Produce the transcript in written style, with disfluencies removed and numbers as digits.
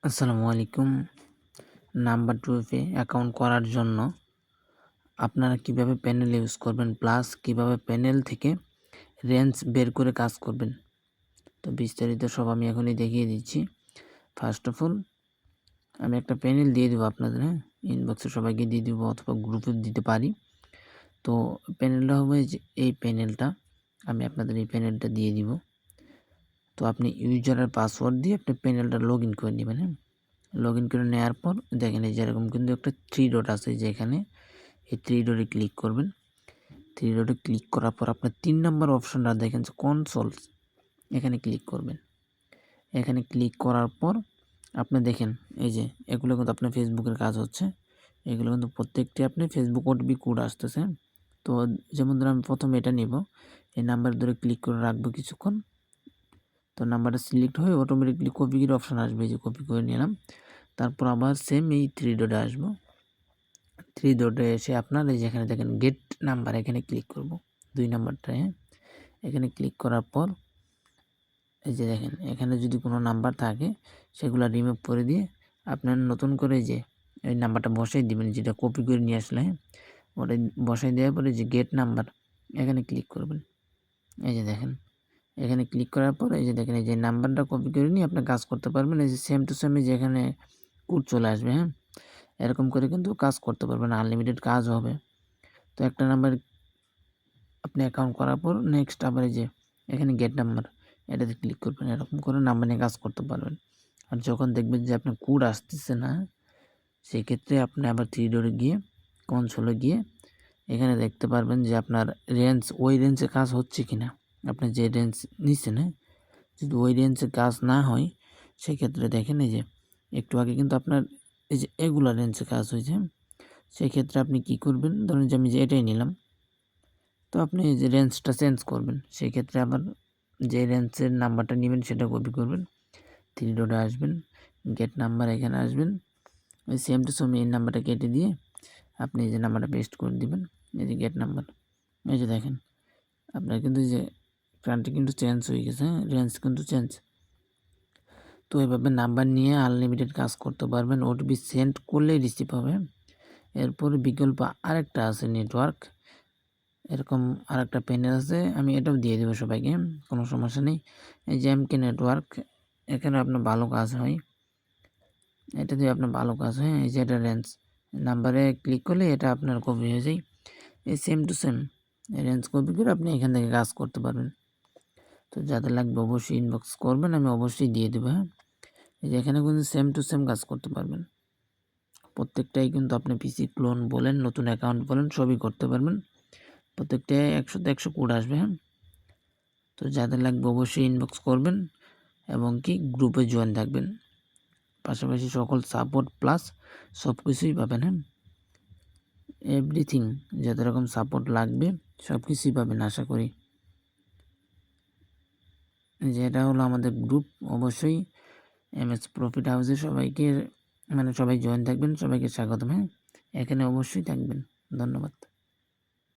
আসসালামু আলাইকুম। নাম্বার 12 এ অ্যাকাউন্ট করার জন্য আপনারা কিভাবে প্যানেল ইউজ করবেন প্লাস কিভাবে প্যানেল থেকে রেঞ্জ বের করে কাজ করবেন। তো বিস্তারিত সব আমি এখনই দেখিয়ে দিচ্ছি। ফার্স্ট অফ অল আমি একটা প্যানেল দিয়ে দেবো আপনাদের, ইনবক্সে সবাইকে দিয়ে দেবো অথবা গ্রুপে দিতে পারি। তো প্যানেলটা হবে যে এই প্যানেলটা, আমি আপনাদের এই প্যানেলটা দিয়ে দিব। তো আপনি ইউজার আর পাসওয়ার্ড দিয়ে আপনি প্যানেলটা লগ ইন করে নেবেন। লগ ইন করে নেওয়ার পর দেখেন এই যে এরকম কিন্তু একটা 3 ডট আছে, যেখানে এই 3 ডটে ক্লিক করবেন। 3 ডটে ক্লিক করার পর আপনার 3 নম্বর অপশনটা দেখেন যে কনসোলস, এখানে ক্লিক করবেন। এখানে ক্লিক করার পর আপনি দেখেন এই যে এগুলো কিন্তু আপনার ফেসবুকের কাজ হচ্ছে। এগুলো কিন্তু প্রত্যেকটি আপনি ফেসবুক ওটিপি কোড আসতেছে। তো যেমন ধরুন আমি প্রথমে এটা নিব, এই নাম্বার ধরে ক্লিক করে রাখবো কিছুক্ষণ। তো নাম্বারটা সিলেক্ট হয়ে অটোমেটিকলি কপির অপশন আসবে, যে কপি করে নিলাম। তারপর আবার সেম এই 3 ডটে আসবো। 3 ডটে এসে আপনার এই যেখানে দেখেন গেট নাম্বার, এখানে ক্লিক করব 2 নাম্বারটায়। এখানে ক্লিক করার পর এই যে দেখেন এখানে যদি কোনো নাম্বার থাকে সেগুলো রিমুভ করে দিয়ে আপনার নতুন করে যে এই নাম্বারটা বসাই দিবেন, যেটা কপি করে নিয়ে আসলে। ওটা বসাই দেওয়ার পরে যে গেট নাম্বার, এখানে ক্লিক করবেন। এই যে দেখেন এখানে ক্লিক করার পর এই যে দেখেন এই যে নাম্বারটা কপি করে নিয়ে আপনি কাজ করতে পারবেন। এই যে সেম টু সেম যেখানে কোড চলে আসবে, এরকম করে কিন্তু কাজ করতে পারবেন, আনলিমিটেড কাজ হবে। তো একটা নাম্বার আপনি অ্যাকাউন্ট করার পর নেক্সট আবার এই যে এখানে গেট নাম্বার, এটাতে ক্লিক করবেন। এরকম করে নাম্বার নিয়ে কাজ করতে পারবেন। আর যখন দেখবেন যে আপনার কোড আসতেছে না, সেক্ষেত্রে আপনি আবার 3 ডটে গিয়ে কনসোলে গিয়ে এখানে দেখতে পারবেন যে আপনার রেঞ্জ, ওই রেঞ্জে কাজ হচ্ছে কিনা। আপনি যে রেঞ্জ নিচ্ছেন, যদি ওই রেঞ্জে কাজ না হয় সেক্ষেত্রে দেখেন এই যে একটু আগে কিন্তু আপনার এই যে এগুলা রেঞ্জে কাজ হয়েছে। সেক্ষেত্রে আপনি কি করবেন, ধরুন যে আমি যে এটাই নিলাম, তো আপনি এই যে রেঞ্জটা চেঞ্জ করবেন। সেক্ষেত্রে আবার যে রেঞ্জের নাম্বারটা নেবেন সেটা কপি করবেন, 3 ডটে আসবেন, গেট নাম্বার এখানে আসবেন। ওই সেম টু সেম এই নাম্বারটা কেটে দিয়ে আপনি এই যে নাম্বারটা পেস্ট করে দিবেন, এই যে গেট নাম্বার। এই যে দেখেন আপনার কিন্তু এই যে প্ল্যানটি কিন্তু চেঞ্জ হয়ে গেছে, রেঞ্জ কিন্তু চেঞ্জ। তো এভাবে নাম্বার নিয়ে আনলিমিটেড কাজ করতে পারবেন। ওটিপি সেন্ড করলেই রিসিভ হবে। এরপর বিকল্প আরেকটা আছে নেটওয়ার্ক, এরকম আরেকটা প্যানেল আছে, আমি এটাও দিয়ে দেবো সবাইকে, কোনো সমস্যা নেই। এই যে এমকে নেটওয়ার্ক, এখানে আপনার ভালো কাজ হয়, এটা দিয়ে আপনার ভালো কাজ হয়। এই যে এটা রেঞ্জ নাম্বারে ক্লিক করলে এটা আপনার কপি হয়ে যায়, এই same to same range copy করে আপনি এখান থেকে কাজ করতে পারবেন। তো যাদের লাগবে অবশ্যই ইনবক্স করবেন, আমি অবশ্যই দিয়ে দেবো। এই যে এখানে কিন্তু সেম টু সেম কাজ করতে পারবেন। প্রত্যেকটাই কিন্তু আপনি পিসি ক্লোন বলেন, নতুন অ্যাকাউন্ট বলেন, সবই করতে পারবেন। প্রত্যেকটায় 100-100 কোড আসবে। তো যাদের লাগবে অবশ্যই ইনবক্স করবেন এবং কি গ্রুপে জয়েন থাকবেন। পাশাপাশি সকল সাপোর্ট প্লাস সব কিছুই পাবেন। এভরিথিং যত রকম সাপোর্ট লাগবে সব কিছুই পাবেন আশা করি। যেটা হলো আমাদের গ্রুপ, অবশ্যই এমএস প্রফিট হাউসে সবাইকে সবাই জয়েন থাকবেন, সবাইকে স্বাগতম। এখানে অবশ্যই থাকবেন। ধন্যবাদ।